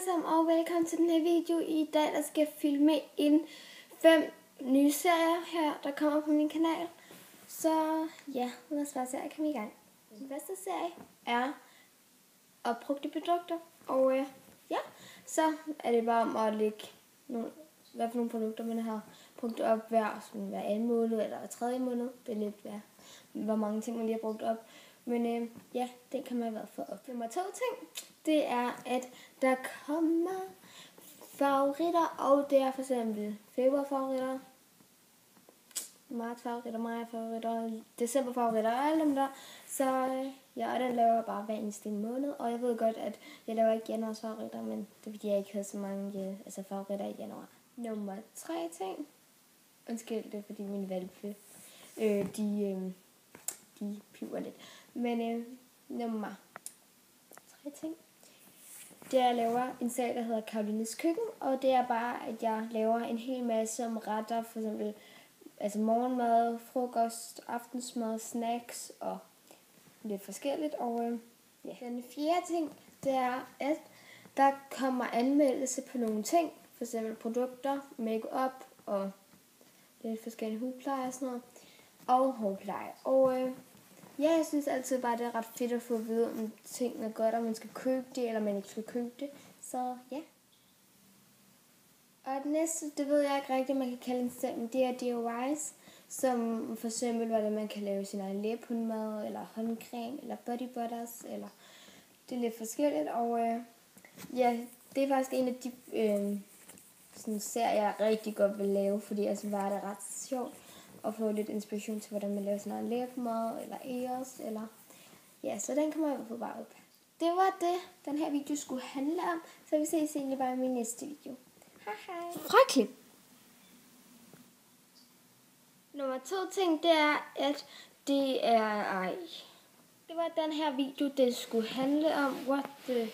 alle sammen, og velkommen til den her video. I dag der skal jeg filme 5 nye serier her, der kommer på min kanal. Så ja, lad os bare se, at komme i gang. Den første serie er opbrugte produkter, og ja, så er det bare om at lægge hvad for nogle produkter man har brugt op hver anden måned eller hver tredje måned. Det er lidt hvor mange ting man lige har brugt op. Men ja, den kan man i hvert fald få op. Nummer 2 ting, det er, at der kommer favoritter, og det er for eksempel februarfavoritter, martsfavoritter, majfavoritter, decemberfavoritter og alle dem der. Så ja, og den laver jeg bare hver eneste måned, og jeg ved godt, at jeg laver ikke januarsfavoritter, men det er fordi, jeg ikke havde så mange favoritter i januar. Nummer 3 ting, undskyld, det er fordi mine valpe, de piver lidt. Men nummer 3 ting, det er, at jeg laver en serie, der hedder Karolines Køkken, og det er bare, at jeg laver en hel masse om retter, for eksempel morgenmad, frokost, aftensmad, snacks og lidt forskelligt. Og ja. Den 4. ting, det er, at der kommer anmeldelse på nogle ting, for eksempel produkter, make-up og lidt forskellige hudpleje og sådan noget, og hårpleje. Og ja, jeg synes altid bare, det er ret fedt at få at vide, om tingene er godt, om man skal købe det, eller man ikke skal købe det. Så ja. Og det næste, det ved jeg ikke rigtigt, man kan kalde en serie, men det er DIYs, som for eksempel, hvordan man kan lave sin egen læbehundmad, eller håndcreme, eller body butters, eller det er lidt forskelligt. Og ja, det er faktisk en af de sådan serier, jeg rigtig godt vil lave, fordi altså var det ret sjovt at få lidt inspiration til, hvordan man laver sin egen læbemad, eller eos, eller ja, så den kommer jeg i hvert fald bare op. Det var det, den her video skulle handle om, så vi ses egentlig bare i min næste video. Hej hej. Fraklip. Nummer 2 ting, det er, at det er, det var den her video, det skulle handle om. What the,